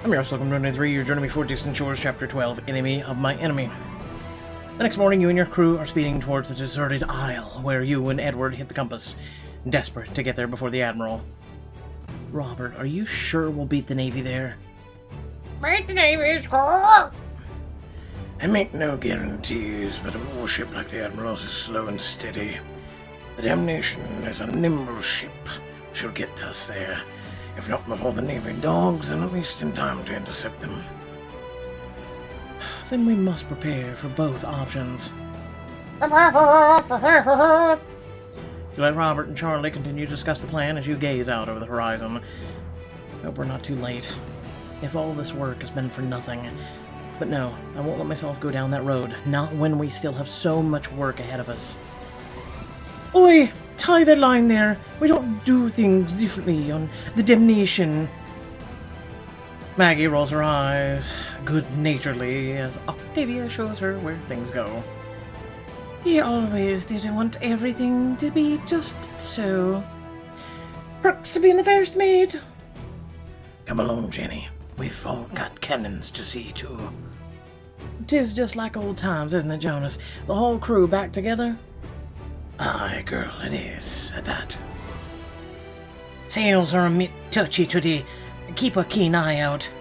I'm your host, welcome to 23. You're joining me for Distant Shores, Chapter 12, Enemy of My Enemy. The next morning, you and your crew are speeding towards the deserted isle, where you and Edward hit the compass, desperate to get there before the Admiral. Robert, are you sure we'll beat the Navy there? Beat the Navy, score! I make no guarantees, but a warship like the Admiral's is slow and steady. The damnation is a nimble ship. She'll get us there. If not before the Navy dogs, then at least in time to intercept them. Then we must prepare for both options. You let Robert and Charlie continue to discuss the plan as you gaze out over the horizon. Hope we're not too late. If all this work has been for nothing. But no, I won't let myself go down that road. Not when we still have so much work ahead of us. Oi! Tie the line there. We don't do things differently on the damnation. Maggie rolls her eyes good-naturedly as Octavia shows her where things go. He always didn't want everything to be just so. Perks of being the first mate. Come along, Jenny. We've all got cannons to see to. 'Tis just like old times, isn't it, Jonas? The whole crew back together? Aye, girl, it is, at that. Sails are a bit touchy today. Keep a keen eye out.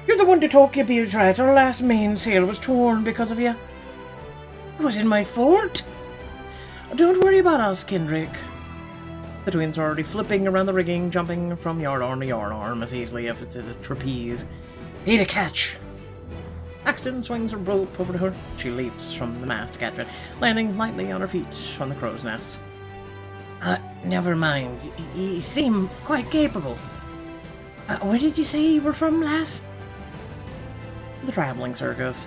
You're the one to talk, you beachhead. Our last mainsail was torn because of you. It wasn't my fault. Don't worry about us, Kendrick. The twins are already flipping around the rigging, jumping from yardarm to yardarm as easily as it's a trapeze. Need a catch. Axton swings a rope over to her. She leaps from the mast to catch it, landing lightly on her feet on the crow's nest. Never mind. You seem quite capable. Where did you say you were from, lass? The traveling circus.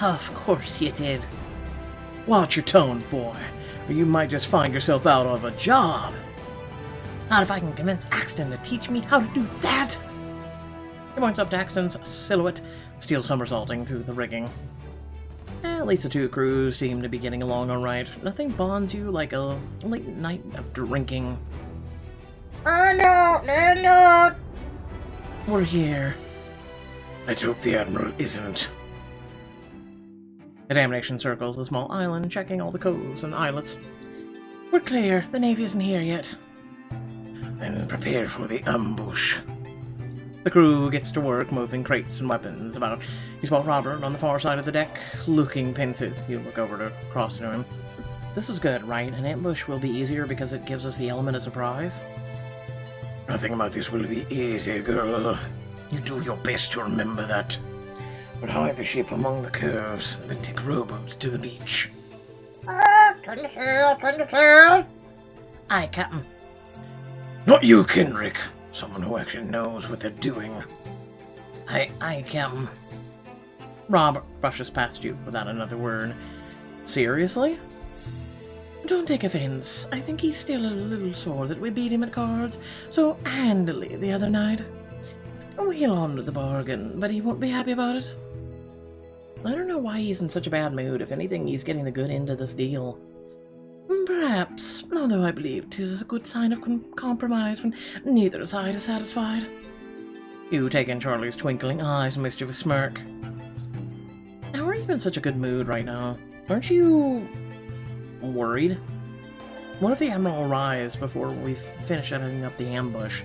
Of course you did. Watch your tone, boy, or you might just find yourself out of a job. Not if I can convince Axton to teach me how to do that. He points up to Axton's silhouette, steel somersaulting through the rigging. At least the two crews seem to be getting along alright. Nothing bonds you like a late night of drinking. No. We're here. Let's hope the Admiral isn't. The damnation circles the small island, checking all the coves and islets. We're clear. The Navy isn't here yet. Then prepare for the ambush. The crew gets to work moving crates and weapons about. You spot Robert on the far side of the deck, looking pensive. You look over to cross to him. This is good, right? An ambush will be easier because it gives us the element of surprise. Nothing about this will be easy, girl. You do your best to remember that. But hide the ship among the curves, then take rowboats to the beach. Turn the sail. Aye, Captain. Not you, Kendrick. Someone who actually knows what they're doing. Aye, Captain. Robert brushes past you without another word. Seriously? Don't take offense. I think he's still a little sore that we beat him at cards so handily the other night. We'll honor the bargain, but he won't be happy about it. I don't know why he's in such a bad mood. If anything, he's getting the good end of this deal. Perhaps, although I believe 'tis a good sign of compromise when neither side is satisfied. You take in Charlie's twinkling eyes and mischievous smirk. How are you in such a good mood right now? Aren't you worried? What if the Admiral arrives before we finish setting up the ambush?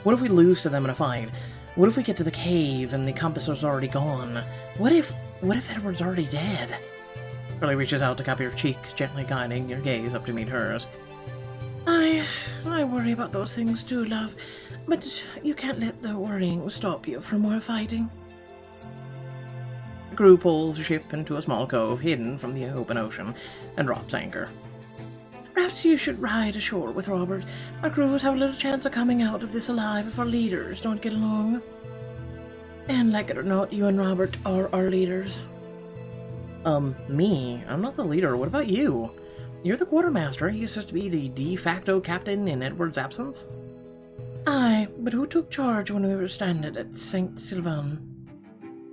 What if we lose to them in a fight? What if we get to the cave and the compass is already gone? What if Edward's already dead? Charlie reaches out to cup your cheek, gently guiding your gaze up to meet hers. I worry about those things too, love, but you can't let the worrying stop you from more fighting. The crew pulls the ship into a small cove hidden from the open ocean and drops anchor. Perhaps you should ride ashore with Robert. Our crews have a little chance of coming out of this alive if our leaders don't get along. And like it or not, you and Robert are our leaders. Me? I'm not the leader. What about you? You're the quartermaster. You're supposed to be the de facto captain in Edward's absence? Aye, but who took charge when we were stranded at St. Sylvain?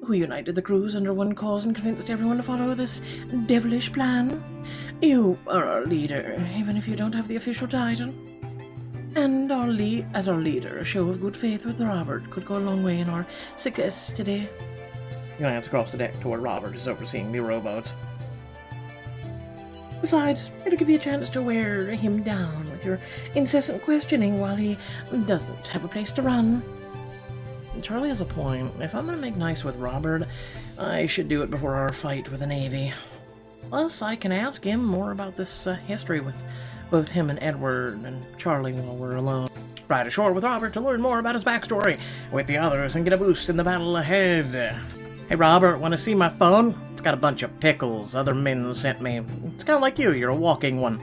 Who united the crews under one cause and convinced everyone to follow this devilish plan? You are our leader, even if you don't have the official title. And as our leader, a show of good faith with Robert could go a long way in our success today. You glance across the deck toward Robert, who's overseeing the rowboat. Besides, it'll give you a chance to wear him down with your incessant questioning while he doesn't have a place to run. Charlie has a point. If I'm going to make nice with Robert, I should do it before our fight with the Navy. Plus, I can ask him more about this history with both him and Edward and Charlie while we're alone. Ride ashore with Robert to learn more about his backstory with the others and get a boost in the battle ahead. Hey Robert, want to see my phone? It's got a bunch of pickles other men sent me. It's kind of like you're a walking one.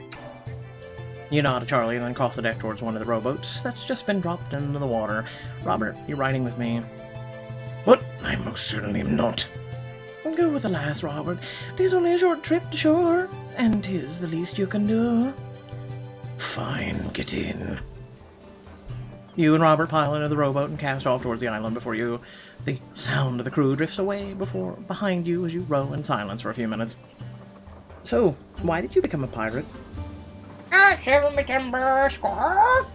You nod to Charlie and then cross the deck towards one of the rowboats that's just been dropped into the water. Robert, you're riding with me. What? I most certainly am not. Go with the lass, Robert. 'Tis only a short trip to shore, and 'tis the least you can do. Fine, get in. You and Robert pile into the rowboat and cast off towards the island before you. The sound of the crew drifts away behind you as you row in silence for a few minutes. So, why did you become a pirate? Shiver me timber, score! Are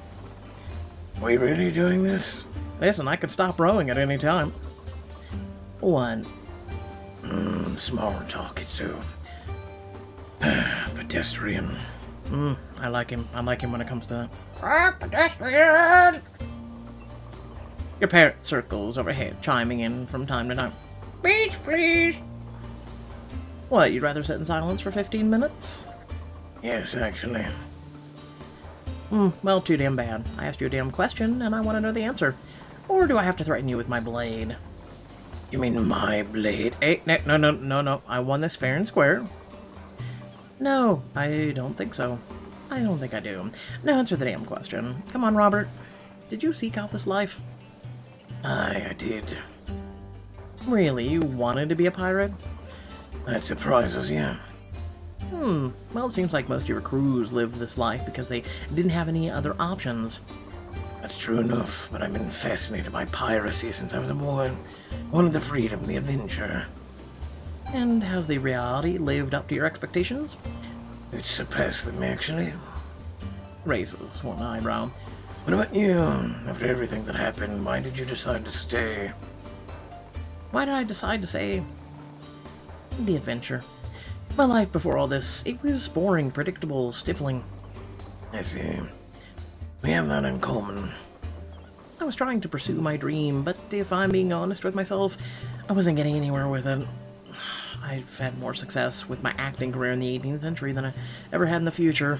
we really doing this? Listen, I could stop rowing at any time. One. Small talk, it's so pedestrian. I like him. I like him when it comes to Ah, pedestrian! Your parrot circles overhead, chiming in from time to time. Beach, please! What, you'd rather sit in silence for 15 minutes? Yes, actually. Well, too damn bad. I asked you a damn question, and I want to know the answer. Or do I have to threaten you with my blade? You mean my blade? Hey, no. I won this fair and square. No, I don't think so. I don't think I do. Now answer the damn question. Come on, Robert. Did you seek out this life? Aye, I did. Really? You wanted to be a pirate? That surprises you. Well, it seems like most of your crews lived this life because they didn't have any other options. That's true enough, but I've been fascinated by piracy since I was a boy. Wanted the freedom, the adventure. And has the reality lived up to your expectations? It surpassed them, actually. Raises one eyebrow. What about you? After everything that happened, why did you decide to stay? Why did I decide to say the adventure? My life before all this, it was boring, predictable, stifling. I see. We have that in common. I was trying to pursue my dream, but if I'm being honest with myself, I wasn't getting anywhere with it. I've had more success with my acting career in the 18th century than I ever had in the future.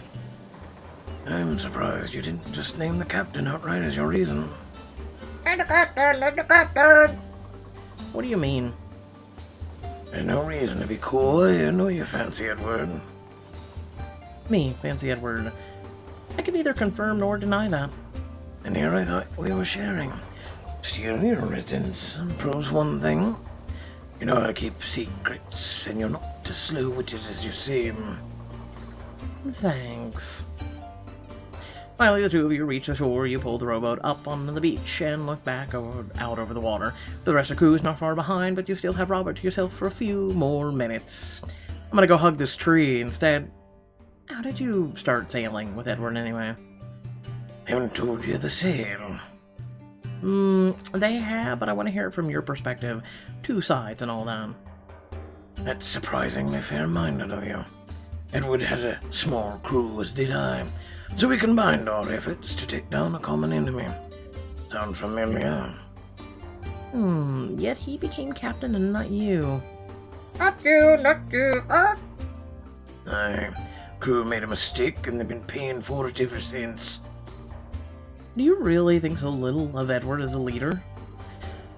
I'm surprised you didn't just name the captain outright as your reason. And the captain! What do you mean? There's no reason to be coy. I know you fancy Edward. Me, fancy Edward. I can neither confirm nor deny that. And here I thought we were sharing. Steal your residence proves one thing. You know how to keep secrets, and you're not as slow-witted as you seem. Thanks. Finally, the two of you reach the shore. You pull the rowboat up onto the beach and look back out over the water. The rest of the crew is not far behind, but you still have Robert to yourself for a few more minutes. I'm gonna go hug this tree instead. How did you start sailing with Edward anyway? I haven't told you the sail. They have, but I want to hear it from your perspective. Two sides and all that. That's surprisingly fair-minded of you. Edward had a small crew, as did I. So we combined our efforts to take down a common enemy. Sound familiar? Yet he became captain and not you. Not you, not you. Aye. Crew made a mistake and they've been paying for it ever since. Do you really think so little of Edward as a leader?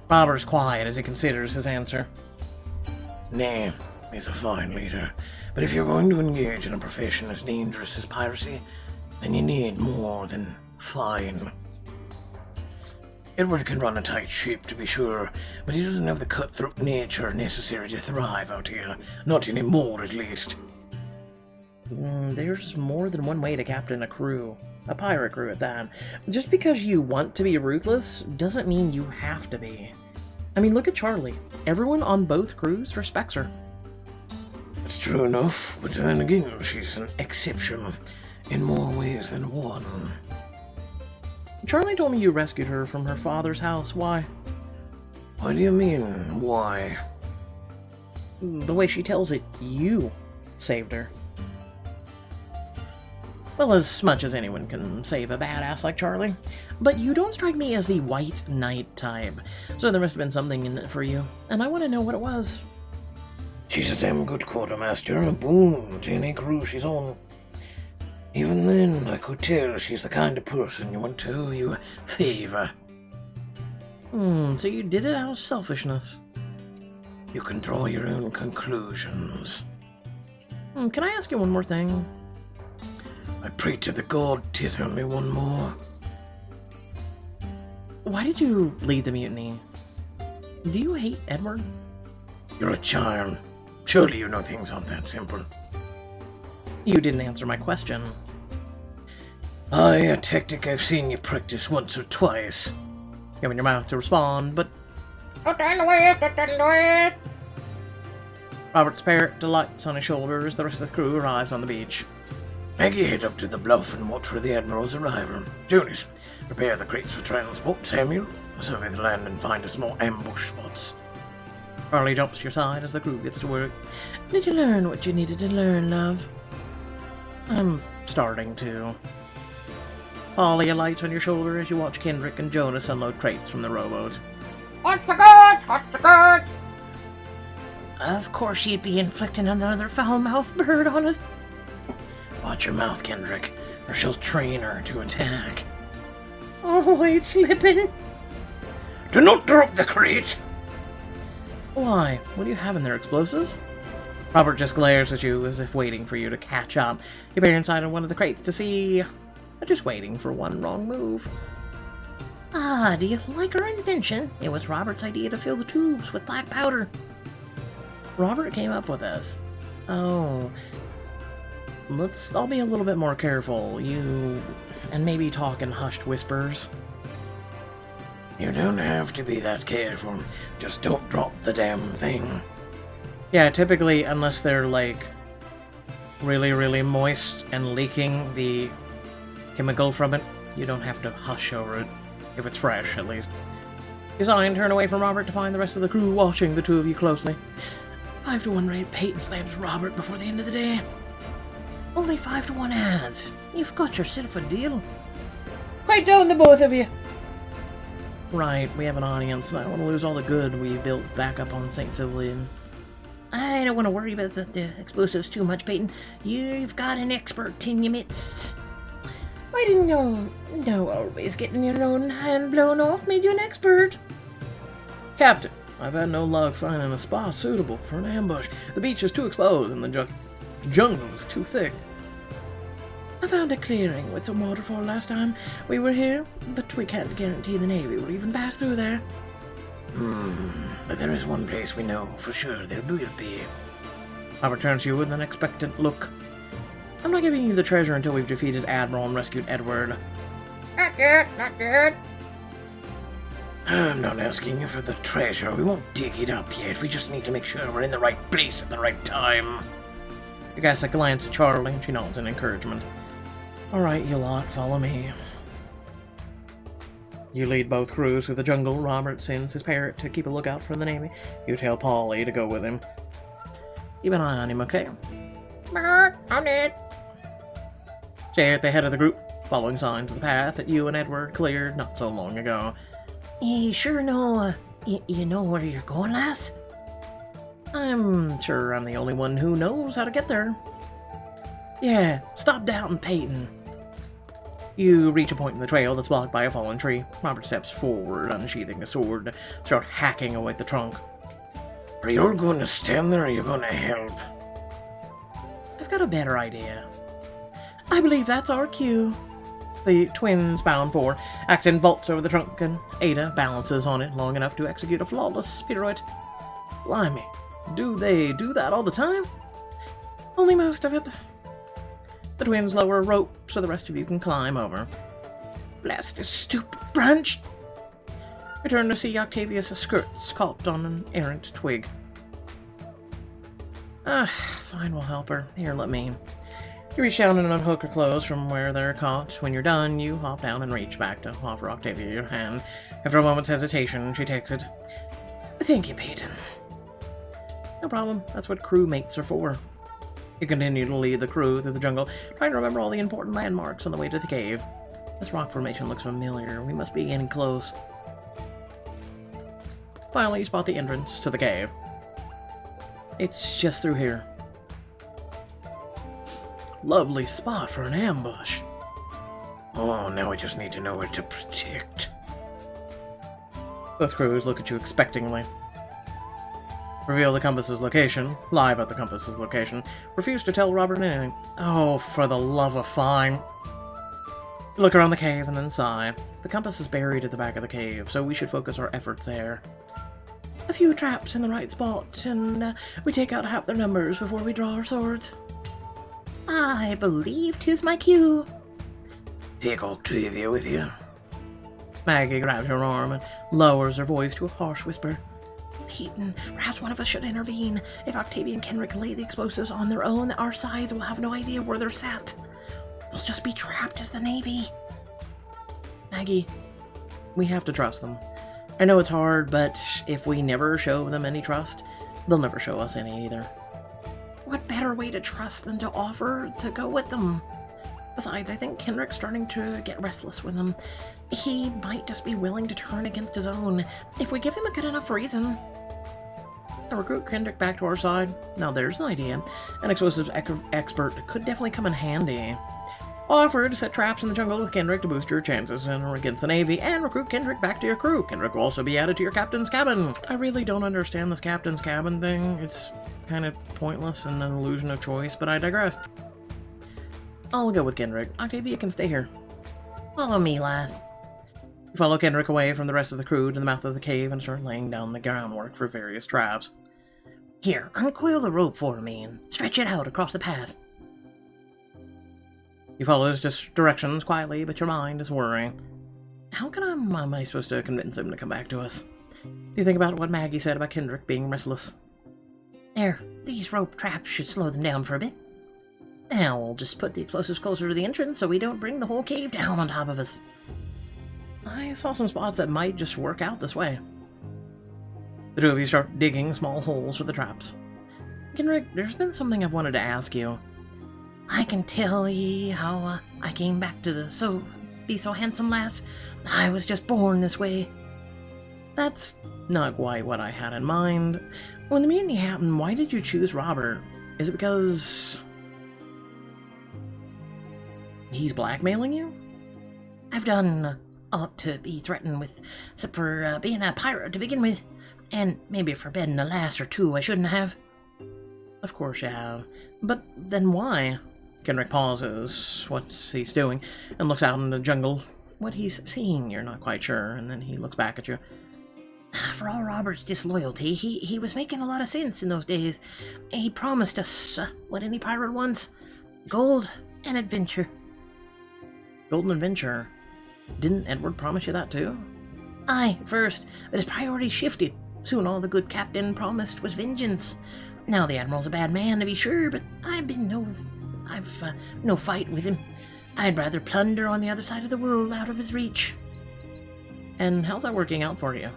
Robert's quiet as he considers his answer. Nah, he's a fine leader. But if you're going to engage in a profession as dangerous as piracy, then you need more than fine. Edward can run a tight ship, to be sure, but he doesn't have the cutthroat nature necessary to thrive out here. Not anymore, at least. There's more than one way to captain a crew. A pirate crew at that. Just because you want to be ruthless doesn't mean you have to be. I mean, look at Charlie. Everyone on both crews respects her. It's true enough, but then again, she's an exception in more ways than one. Charlie told me you rescued her from her father's house. Why? What do you mean, why? The way she tells it, you saved her. Well, as much as anyone can save a badass like Charlie. But you don't strike me as the white knight type, so there must have been something in it for you, and I want to know what it was. She's a damn good quartermaster and a boon to any crew she's on. Even then, I could tell she's the kind of person you want to owe you a favor. So you did it out of selfishness. You can draw your own conclusions. Can I ask you one more thing? I pray to the god to tell me one more. Why did you lead the mutiny? Do you hate Edward? You're a child. Surely you know things aren't that simple. You didn't answer my question. Aye, a tactic I've seen you practice once or twice. You open your mouth to respond, but Don't turn away, don't turn away. Robert's parrot delights on his shoulder as the rest of the crew arrives on the beach. Maggie, head up to the bluff and watch for the Admiral's arrival. Jonas, prepare the crates for transport. Samuel, survey the land and find us more ambush spots. Charlie jumps to your side as the crew gets to work. Did you learn what you needed to learn, love? I'm starting to. Polly alights on your shoulder as you watch Kendrick and Jonas unload crates from the rowboat. What's the good? What's the good? Of course she'd be inflicting another foul-mouthed bird on us. Watch your mouth, Kendrick, or she'll train her to attack. Oh, it's slipping. Do not drop the crate! Why? What do you have in there, explosives? Robert just glares at you as if waiting for you to catch up. You peer inside of one of the crates to see... just waiting for one wrong move. Ah, do you like our invention? It was Robert's idea to fill the tubes with black powder. Robert came up with this. Oh. Let's all be a little bit more careful. You... and maybe talk in hushed whispers. You don't have to be that careful. Just don't drop the damn thing. Yeah, typically, unless they're, like, really, really moist and leaking the chemical from it, you don't have to hush over it. If it's fresh, at least. You sigh and turn away from Robert to find the rest of the crew watching the two of you closely. 5-1 rate Peyton slams Robert before the end of the day. Only 5-1 odds. You've got yourself a deal. Quiet down, the both of you! Right, we have an audience, and I don't want to lose all the good we built back up on St. Sylvian. I don't want to worry about the explosives too much, Peyton. You've got an expert in your midst. I didn't know always getting your own hand blown off made you an expert. Captain, I've had no luck finding a spot suitable for an ambush. The beach is too exposed and the jungle is too thick. I found a clearing with some waterfall last time we were here, but we can't guarantee the Navy will even pass through there. But there is one place we know for sure there will be. Robert turns to you with an expectant look. I'm not giving you the treasure until we've defeated Admiral and rescued Edward. Not yet, not yet. I'm not asking you for the treasure. We won't dig it up yet. We just need to make sure we're in the right place at the right time. You guys a glance at Charlie, and she nods in encouragement. Alright, you lot, follow me. You lead both crews through the jungle. Robert sends his parrot to keep a lookout for the Navy. You tell Polly to go with him. Keep an eye on him, okay? On it. Stay at the head of the group, following signs of the path that you and Edward cleared not so long ago. You sure know, you know where you're going, lass? I'm sure I'm the only one who knows how to get there. Yeah, stop doubting Peyton. You reach a point in the trail that's blocked by a fallen tree. Robert steps forward, unsheathing a sword, to start hacking away at the trunk. Are you going to stand there or are you going to help? I've got a better idea. I believe that's our cue. The twins bound for Acton vaults over the trunk and Ada balances on it long enough to execute a flawless pirouette. Blimey, do they do that all the time? Only most of it. The twins lower a rope so the rest of you can climb over. Blast this stupid branch! Return to see Octavius' skirts caught on an errant twig. Fine, we'll help her. Here, let me. You reach down and unhook her clothes from where they're caught. When you're done, you hop down and reach back to offer Octavia your hand. After a moment's hesitation, she takes it. Thank you, Peyton. No problem. That's what crewmates are for. You continue to lead the crew through the jungle, trying to remember all the important landmarks on the way to the cave. This rock formation looks familiar. We must be getting close. Finally, you spot the entrance to the cave. It's just through here. Lovely spot for an ambush. Oh, now we just need to know where to protect. Both crews look at you expectingly. Reveal the compass's location. Lie about the compass's location. Refuse to tell Robert anything. Oh, for the love of fine. You look around the cave and then sigh. The compass is buried at the back of the cave, so we should focus our efforts there. A few traps in the right spot, and we take out half their numbers before we draw our swords. I believe 'tis my cue. Take Octavia with you. Maggie grabs your arm and lowers her voice to a harsh whisper. Peyton, perhaps one of us should intervene. If Octavia and Kendrick lay the explosives on their own, our sides will have no idea where they're sat. We'll just be trapped as the Navy. Maggie, we have to trust them. I know it's hard, but if we never show them any trust, they'll never show us any either. What better way to trust than to offer to go with them? Besides, I think Kendrick's starting to get restless with them. He might just be willing to turn against his own, if we give him a good enough reason. I'll recruit Kendrick back to our side. Now there's an idea. An explosives expert could definitely come in handy. Offer to set traps in the jungle with Kendrick to boost your chances against the Navy, and recruit Kendrick back to your crew. Kendrick will also be added to your captain's cabin. I really don't understand this captain's cabin thing. It's kind of pointless and an illusion of choice, but I digress. I'll go with Kendrick. Octavia can stay here. Follow me, lad. You follow Kendrick away from the rest of the crew to the mouth of the cave and start laying down the groundwork for various traps. Here, uncoil the rope for me and stretch it out across the path. You follow his directions quietly, but your mind is worrying. How am I supposed to convince him to come back to us? Do you think about what Maggie said about Kendrick being restless? There, these rope traps should slow them down for a bit. Now we'll just put the explosives closer to the entrance so we don't bring the whole cave down on top of us. I saw some spots that might just work out this way. The two of you start digging small holes for the traps. Kendrick, there's been something I've wanted to ask you. I can tell ye how I came back to be so handsome, lass. I was just born this way. That's not quite what I had in mind. When the mutiny happened, why did you choose Robert? Is it because he's blackmailing you? I've done ought to be threatened with, except for being a pirate to begin with, and maybe for bedding a lass or two I shouldn't have. Of course you have. But then why? Kendrick pauses, what's he's doing, and looks out in the jungle. What he's seeing, you're not quite sure, and then he looks back at you. For all Robert's disloyalty, he was making a lot of sense in those days. He promised us what any pirate wants. Gold and adventure. Gold and adventure? Didn't Edward promise you that too? Aye, first, but his priorities shifted. Soon all the good captain promised was vengeance. Now the Admiral's a bad man, to be sure, but I've no fight with him. I'd rather plunder on the other side of the world out of his reach. And how's that working out for you?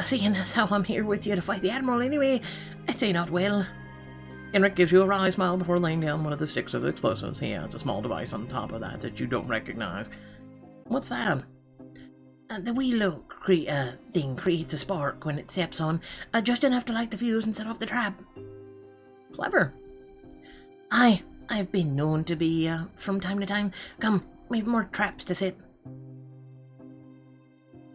Seeing as how I'm here with you to fight the Admiral anyway, I'd say not well. Kendrick gives you a wry smile before laying down one of the sticks of explosives. He adds a small device on top of that you don't recognize. What's that? The wee little thing creates a spark when it steps on, just enough to light the fuse and set off the trap. Clever. Aye, I've been known to be, from time to time. Come, we've more traps to set.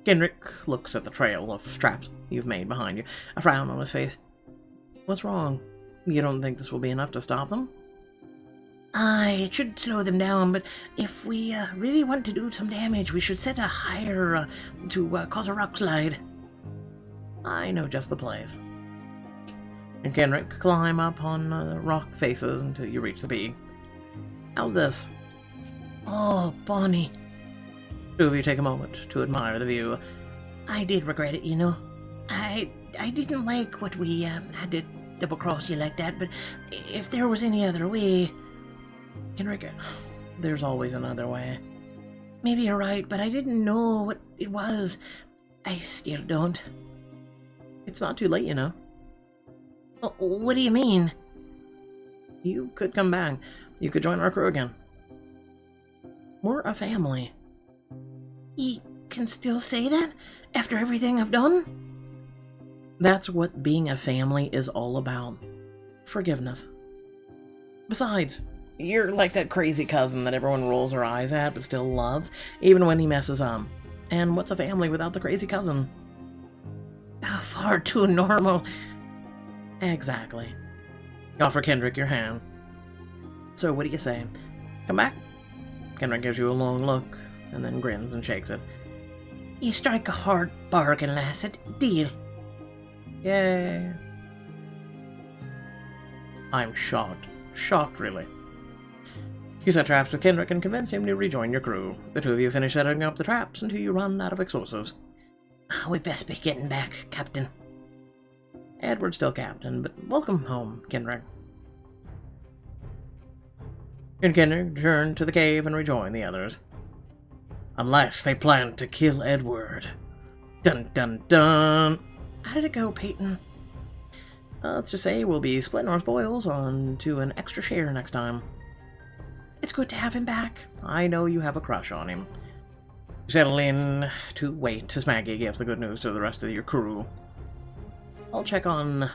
Kendrick looks at the trail of traps you've made behind you, a frown on his face. What's wrong? You don't think this will be enough to stop them? Aye, it should slow them down, but if we really want to do some damage, we should set a higher to cause a rock slide. I know just the place. And Kendrick, climb up on the rock faces until you reach the peak. How's this? Oh, bonny. Two of you take a moment to admire the view. I did regret it, you know. I didn't like what we had to double-cross you like that, but if there was any other way... Kendrick, there's always another way. Maybe you're right, but I didn't know what it was. I still don't. It's not too late, you know. What do you mean? You could come back. You could join our crew again. We're a family. You can still say that? After everything I've done? That's what being a family is all about. Forgiveness. Besides, you're like that crazy cousin that everyone rolls their eyes at but still loves, even when he messes up. And what's a family without the crazy cousin? Far too normal. Exactly. You offer Kendrick your hand. So what do you say? Come back? Kendrick gives you a long look, and then grins and shakes it. You strike a hard bargain, lasset. Deal. Yay. I'm shocked. Shocked, really. You set traps with Kendrick and convince him to rejoin your crew. The two of you finish setting up the traps until you run out of explosives. We best be getting back, Captain. Edward's still captain, but welcome home, Kendrick. You and Kendrick return to the cave and rejoin the others. Unless they plan to kill Edward. Dun dun dun! How did it go, Peyton? Let's just say we'll be splitting our spoils on to an extra share next time. It's good to have him back. I know you have a crush on him. You settle in to wait as Maggie gives the good news to the rest of your crew. I'll check on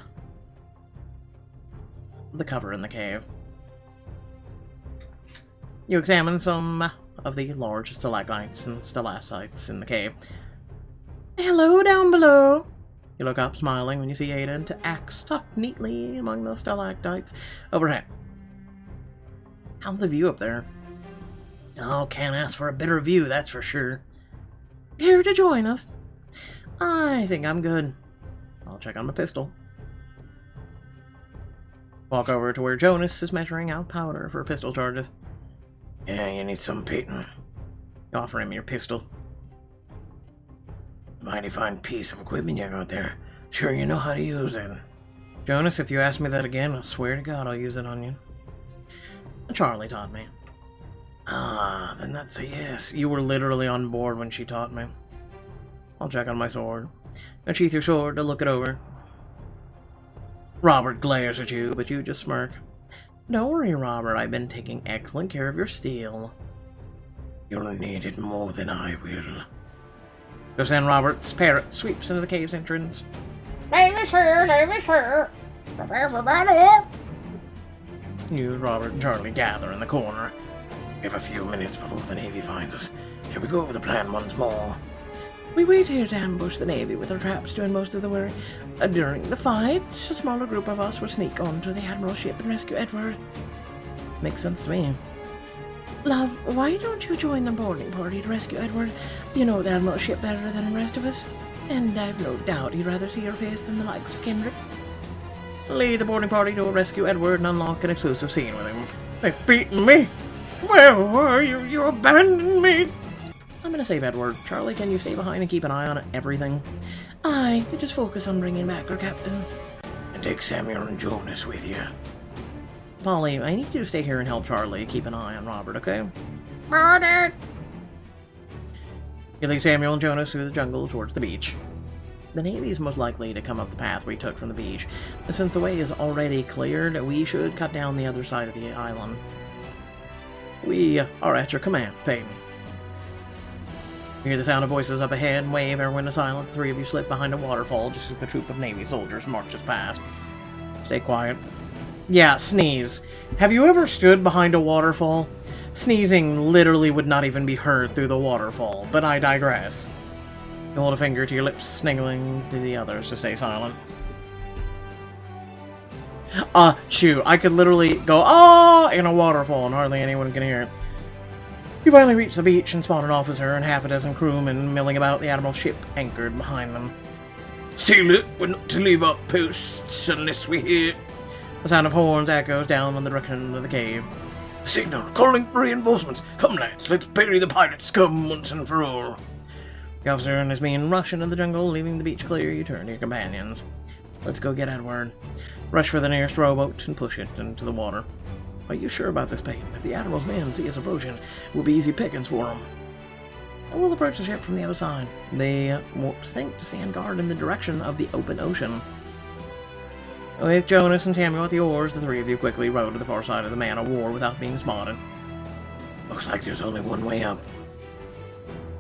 the cover in the cave. You examine some of the large stalagmites and stalactites in the cave. Hello down below. You look up, smiling, when you see Ada and axe tucked neatly among those stalactites overhead. How's the view up there? Oh, can't ask for a better view, that's for sure. Here to join us? I think I'm good. I'll check on my pistol. Walk over to where Jonas is measuring out powder for pistol charges. Yeah, you need some, Peyton. You offer him your pistol. Mighty fine piece of equipment you got there. Sure you know how to use it. Jonas, if you ask me that again, I swear to God I'll use it on you. Charlie taught me. Ah, then that's a yes. You were literally on board when she taught me. I'll check on my sword. Unsheath your sword to look it over. Robert glares at you, but you just smirk. Don't worry, Robert. I've been taking excellent care of your steel. You'll need it more than I will. Just then, Robert's parrot sweeps into the cave's entrance. Name is here. Prepare for battle. You, Robert, and Charlie gather in the corner. We have a few minutes before the Navy finds us. Shall we go over the plan once more? We wait here to ambush the Navy with our traps doing most of the work. During the fight, a smaller group of us will sneak onto the Admiral's ship and rescue Edward. Makes sense to me. Love, why don't you join the boarding party to rescue Edward? You know the Admiral's ship better than the rest of us. And I've no doubt he'd rather see your face than the likes of Kendrick. Lead the boarding party to rescue Edward and unlock an exclusive scene with him. They've beaten me! Where were you? You abandoned me! I'm gonna save Edward. Charlie, can you stay behind and keep an eye on everything? Aye, just focus on bringing back our captain. And take Samuel and Jonas with you. Polly, I need you to stay here and help Charlie keep an eye on Robert, okay? Murdered! You lead Samuel and Jonas through the jungle towards the beach. The Navy is most likely to come up the path we took from the beach. Since the way is already cleared, we should cut down the other side of the island. We are at your command, Peyton. You hear the sound of voices up ahead and wave everyone to silent. The three of you slip behind a waterfall just as the troop of Navy soldiers marches past. Stay quiet. Yeah, sneeze. Have you ever stood behind a waterfall? Sneezing literally would not even be heard through the waterfall, but I digress. You hold a finger to your lips, signaling to the others to stay silent. Shoot, I could literally go, oh, in a waterfall and hardly anyone can hear it. You finally reach the beach and spot an officer and half a dozen crewmen milling about the Admiral's ship anchored behind them. Steal it! We're not to leave our posts unless we hear. The sound of horns echoes down on the direction of the cave. The signal! Calling for reinforcements! Come, lads, let's bury the pirates scum once and for all. The officer and his men rush into the jungle, leaving the beach clear. You turn to your companions. Let's go get Edward. Rush for the nearest rowboat and push it into the water. Are you sure about this, Peyton? If the Admiral's men see us approaching, it will be easy pickings for them. I will approach the ship from the other side. They won't think to stand guard in the direction of the open ocean. With Jonas and Samuel at the oars, the three of you quickly rowed to the far side of the man of war without being spotted. Looks like there's only one way up.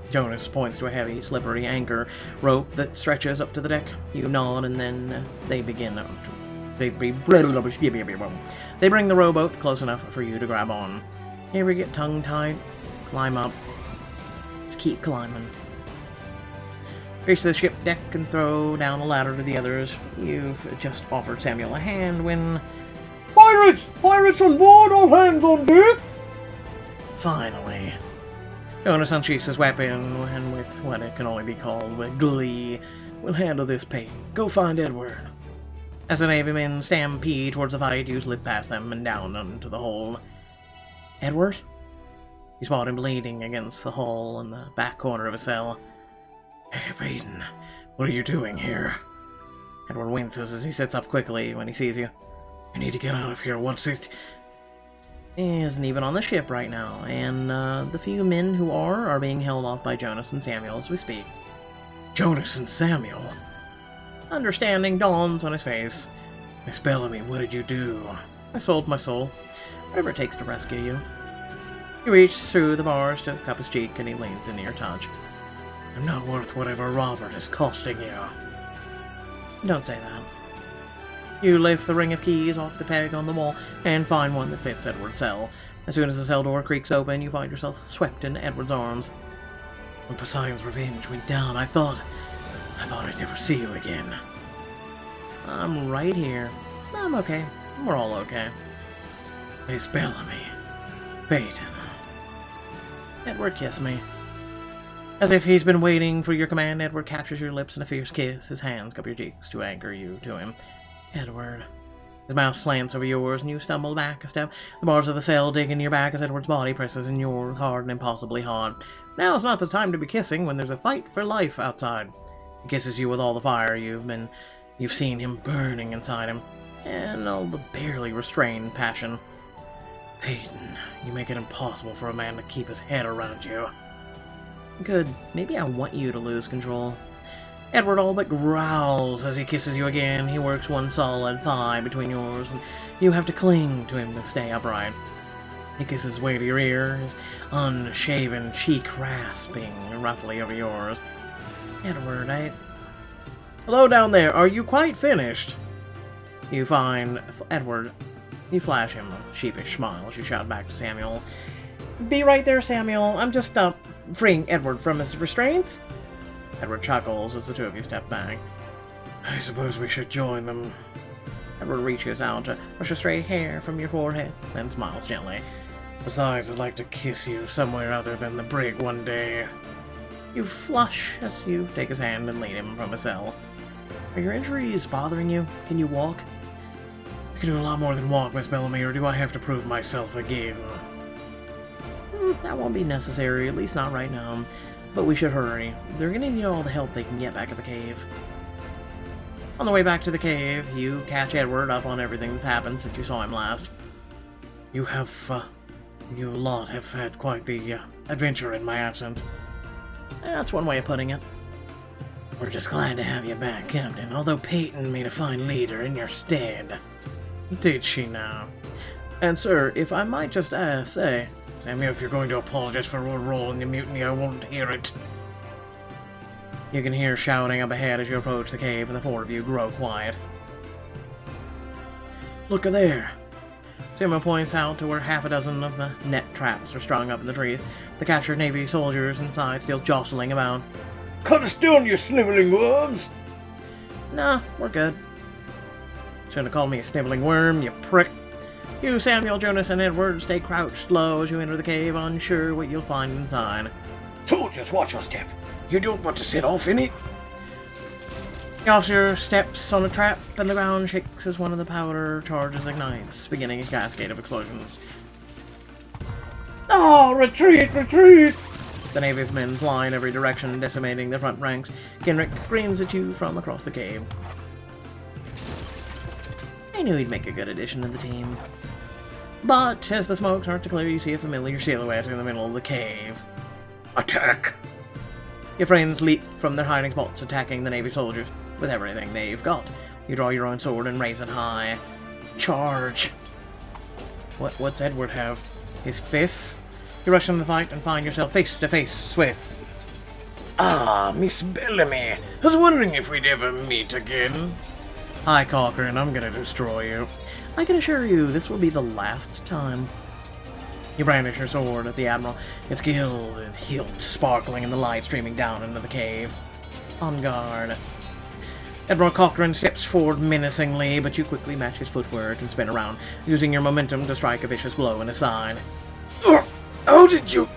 Jonas points to a heavy, slippery anchor rope that stretches up to the deck. You nod, and then they begin to... They bring the rowboat close enough for you to grab on. You ever get tongue-tied? Climb up. Just keep climbing. Reach the ship deck and throw down a ladder to the others. You've just offered Samuel a hand when... Pirates! Pirates on board! All hands on deck! Finally. Jonas unsheaths his weapon, and with what it can only be called with glee, we'll handle this, Peyton. Go find Edward. As the Navy men stampede towards the fight, you slip past them and down into the hold. Edward? You spot him bleeding against the hull in the back corner of a cell. Hey, Peyton, what are you doing here? Edward winces as he sits up quickly when he sees you. I need to get out of here once it... He isn't even on the ship right now, and the few men who are being held off by Jonas and Samuel as we speak. Jonas and Samuel? Understanding dawns on his face. Miss Bellamy, what did you do? I sold my soul. Whatever it takes to rescue you. You reach through the bars to cup his cheek, and he leans into your touch. I'm not worth whatever Robert is costing you. Don't say that. You lift the ring of keys off the peg on the wall and find one that fits Edward's cell. As soon as the cell door creaks open, you find yourself swept into Edward's arms. When Poseidon's revenge went down, I thought I'd never see you again. I'm right here. I'm okay. We're all okay. Miss Bellamy. Peyton. Edward, kiss me. As if he's been waiting for your command, Edward captures your lips in a fierce kiss. His hands cup your cheeks to anchor you to him. Edward. His mouth slants over yours, and you stumble back a step. The bars of the cell dig into your back as Edward's body presses in yours hard and impossibly hard. Now is not the time to be kissing when there's a fight for life outside. He kisses you with all the fire you've seen him burning inside him, and all the barely restrained passion. Peyton, you make it impossible for a man to keep his head around you. Good. Maybe I want you to lose control. Edward all but growls as he kisses you again. He works one solid thigh between yours, and you have to cling to him to stay upright. He kisses way to your ear, his unshaven cheek rasping roughly over yours. Edward, Hello down there, are you quite finished? You find Edward. You flash him a sheepish smile as you shout back to Samuel. Be right there, Samuel. I'm just, freeing Edward from his restraints. Edward chuckles as the two of you step back. I suppose we should join them. Edward reaches out to brush a stray hair from your forehead, then smiles gently. Besides, I'd like to kiss you somewhere other than the brig one day. You flush as you take his hand and lead him from his cell. Are your injuries bothering you? Can you walk? I can do a lot more than walk, Miss Bellamy, or do I have to prove myself again? That won't be necessary, at least not right now. But we should hurry. They're gonna need all the help they can get back at the cave. On the way back to the cave, you catch Edward up on everything that's happened since you saw him last. You lot have had quite the adventure in my absence. That's one way of putting it. We're just glad to have you back, Captain, although Peyton made a fine leader in your stead. Did she now? And sir, if I might just say... Samuel, if you're going to apologize for our role in the mutiny, I won't hear it. You can hear shouting up ahead as you approach the cave, and the four of you grow quiet. Look there! Samuel points out to where half a dozen of the net traps are strung up in the trees. The captured Navy soldiers inside still jostling about. Cut us down, you sniveling worms! Nah, we're good. Shouldn't have called me a sniveling worm, you prick. You, Samuel, Jonas, and Edward stay crouched low as you enter the cave, unsure what you'll find inside. Soldiers, watch your step. You don't want to set off in it. The officer steps on a trap, and the ground shakes as one of the powder charges ignites, beginning a cascade of explosions. Oh, retreat, retreat! The Navy's men fly in every direction, decimating the front ranks. Kendrick grins at you from across the cave. I knew he'd make a good addition to the team. But as the smoke starts to clear, you see a familiar silhouette in the middle of the cave. Attack! Your friends leap from their hiding spots, attacking the Navy soldiers with everything they've got. You draw your own sword and raise it high. Charge! What's Edward have? His fists? You rush into the fight and find yourself face to face with... Ah, Miss Bellamy. I was wondering if we'd ever meet again. Hi, Cochrane, I'm gonna destroy you. I can assure you, this will be the last time. You brandish your sword at the Admiral, its gilded hilt sparkling in the light streaming down into the cave. On guard. Admiral Cochrane steps forward menacingly, but you quickly match his footwork and spin around, using your momentum to strike a vicious blow in his side. How did you...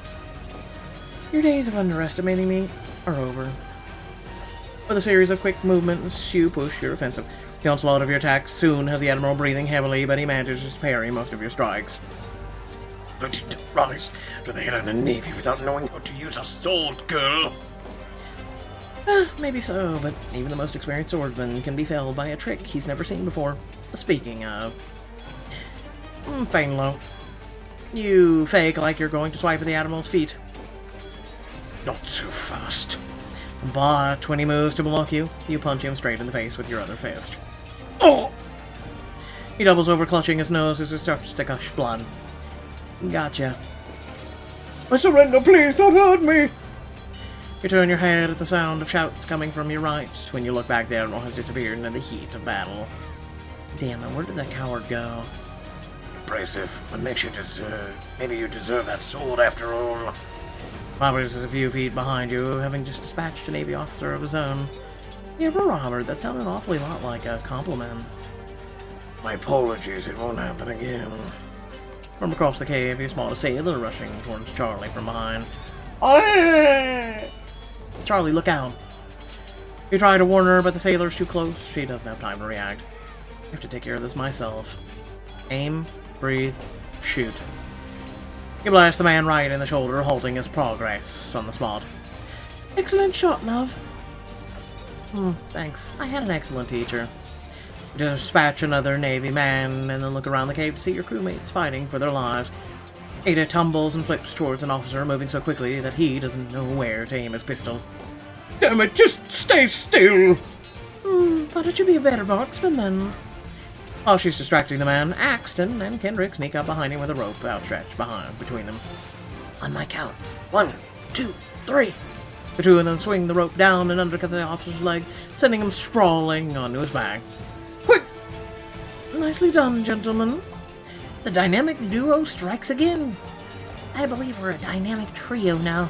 Your days of underestimating me are over. With a series of quick movements, you push your offensive. The onslaught of your attacks soon has the Admiral breathing heavily, but he manages to parry most of your strikes. But you don't rise to the head of the Navy without knowing how to use a sword, girl. Maybe so, but even the most experienced swordsman can be felled by a trick he's never seen before. Speaking of... Fainlow. You fake like you're going to swipe at the Admiral's feet. Not so fast. But when he moves to block you, you punch him straight in the face with your other fist. Oh! He doubles over, clutching his nose as it starts to gush blood. Gotcha. I surrender, please, don't hurt me! You turn your head at the sound of shouts coming from your right. When you look back, the Admiral has disappeared into the heat of battle. Damn it, where did that coward go? Impressive, but maybe you deserve that sword after all. Robert is a few feet behind you, having just dispatched a Navy officer of his own. Yeah, for Robert, that sounded an awfully lot like a compliment. My apologies, it won't happen again. From across the cave, you spot a sailor rushing towards Charlie from behind. Charlie, look out! You try to warn her, but the sailor's too close. She doesn't have time to react. I have to take care of this myself. Aim, breathe, shoot. You blast the man right in the shoulder, halting his progress on the spot. Excellent shot, love. Thanks. I had an excellent teacher. You dispatch another Navy man, and then look around the cave to see your crewmates fighting for their lives. Ada tumbles and flips towards an officer, moving so quickly that he doesn't know where to aim his pistol. Damn it, just stay still! Thought it should be a better marksman then. While she's distracting the man, Axton and Kendrick sneak up behind him with a rope outstretched between them. On my count. 1, 2, 3. The two of them swing the rope down and undercut the officer's leg, sending him sprawling onto his back. Quick! Nicely done, gentlemen. The dynamic duo strikes again. I believe we're a dynamic trio now.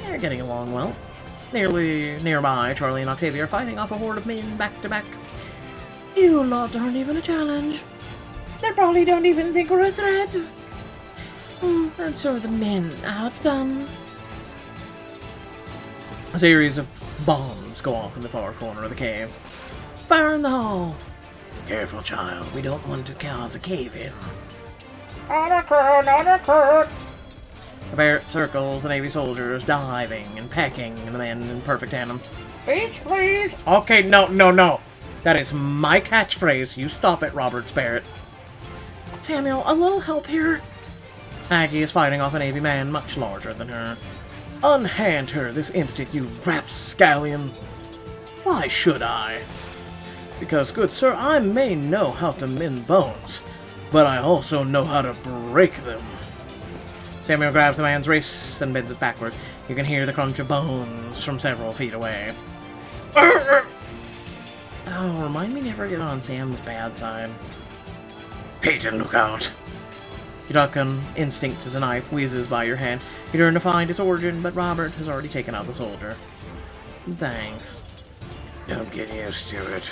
They're getting along well. Nearby, Charlie and Octavia are fighting off a horde of men back to back. You lot aren't even a challenge. They probably don't even think we're a threat. And so are the men. Now it's done. A series of bombs go off in the far corner of the cave. Fire in the hall. Careful, child. We don't want to cause a cave-in. The Barrett circles the Navy soldiers, diving and pecking the men in perfect tandem. Beach, please! Okay, no. That is my catchphrase. You stop it, Robert Barrett. Samuel, a little help here. Aggie is fighting off a Navy man much larger than her. Unhand her this instant, you rapscallion. Why should I? Because, good sir, I may know how to mend bones, but I also know how to break them. Samuel grabs the man's wrist and bends it backwards. You can hear the crunch of bones from several feet away. Oh, remind me never get on Sam's bad side. Peyton, look out! You duck on instinct as a knife whizzes by your hand. You turn to find its origin, but Robert has already taken out the soldier. Thanks. Don't get used to it.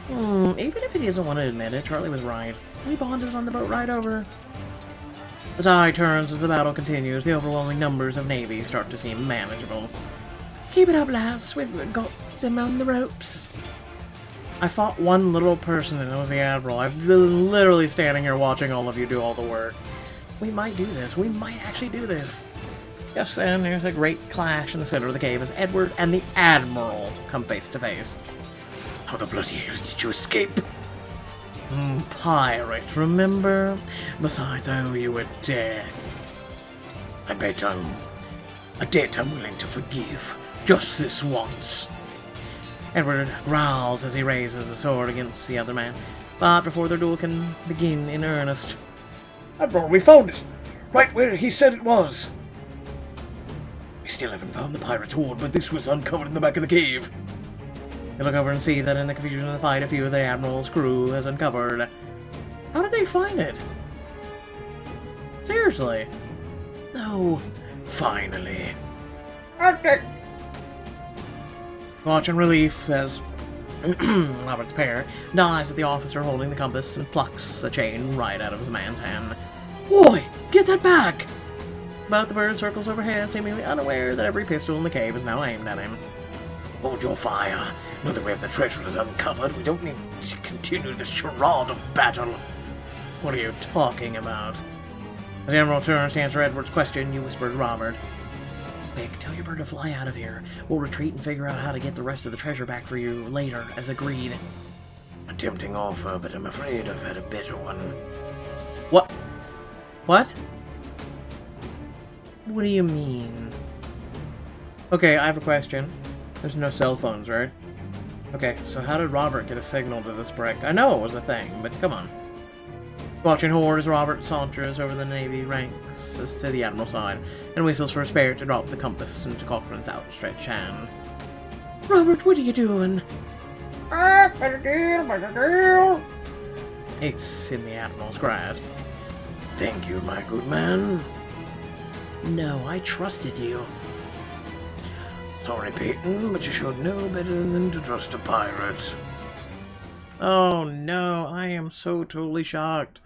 Even if he doesn't want to admit it, Charlie was right. We bonded on the boat ride over. The tide turns as the battle continues. The overwhelming numbers of Navy start to seem manageable. Keep it up, lass. We've got them on the ropes. I fought one little person, and it was the Admiral. I've been literally standing here watching all of you do all the work. We might do this. We might actually do this. Just then, there's a great clash in the center of the cave as Edward and the Admiral come face to face. How the bloody hell did you escape? Pirate, remember? Besides, I owe you a death. I bet I'm a debt I'm willing to forgive. Just this once. Edward growls as he raises a sword against the other man, but before their duel can begin in earnest. Admiral, we found it! Right where he said it was! We still haven't found the pirate's hoard, but this was uncovered in the back of the cave. They look over and see that in the confusion of the fight, a few of the Admiral's crew has uncovered. How did they find it? Seriously? No. Finally. Watch in relief as Robert's pair dives at the officer holding the compass and plucks the chain right out of his man's hand. Boy, get that back! But the bird circles overhead, seemingly unaware that every pistol in the cave is now aimed at him. Hold your fire. Now that we have the treasure is uncovered, we don't need to continue this charade of battle. What are you talking about? As the Admiral turns to answer Edward's question, you whisper to Robert. Vic, tell your bird to fly out of here. We'll retreat and figure out how to get the rest of the treasure back for you later, as agreed. A tempting offer, but I'm afraid I've had a better one. What? What? What do you mean? Okay, I have a question. There's no cell phones, right? Okay, so how did Robert get a signal to this brick? I know it was a thing, but come on. Watching Horde as Robert saunters over the Navy ranks to the Admiral's side and whistles for a spare to drop the compass into Cochrane's outstretched hand. Robert, what are you doing? It's in the Admiral's grasp. Thank you, my good man. No, I trusted you. Sorry, Peyton, but you should know better than to trust a pirate. Oh no, I am so totally shocked.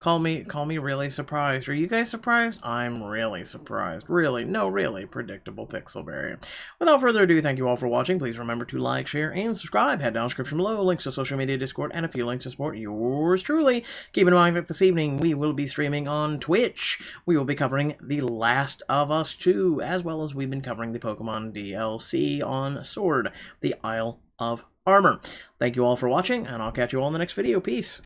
Call me really surprised. Are you guys surprised? I'm really surprised. Really, no, really, predictable Pixelberry. Without further ado, thank you all for watching. Please remember to like, share, and subscribe. Head down description below, links to social media, Discord, and a few links to support yours truly. Keep in mind that this evening we will be streaming on Twitch. We will be covering The Last of Us 2, as well as we've been covering the Pokemon DLC on Sword, the Isle of Armor. Thank you all for watching, and I'll catch you all in the next video. Peace.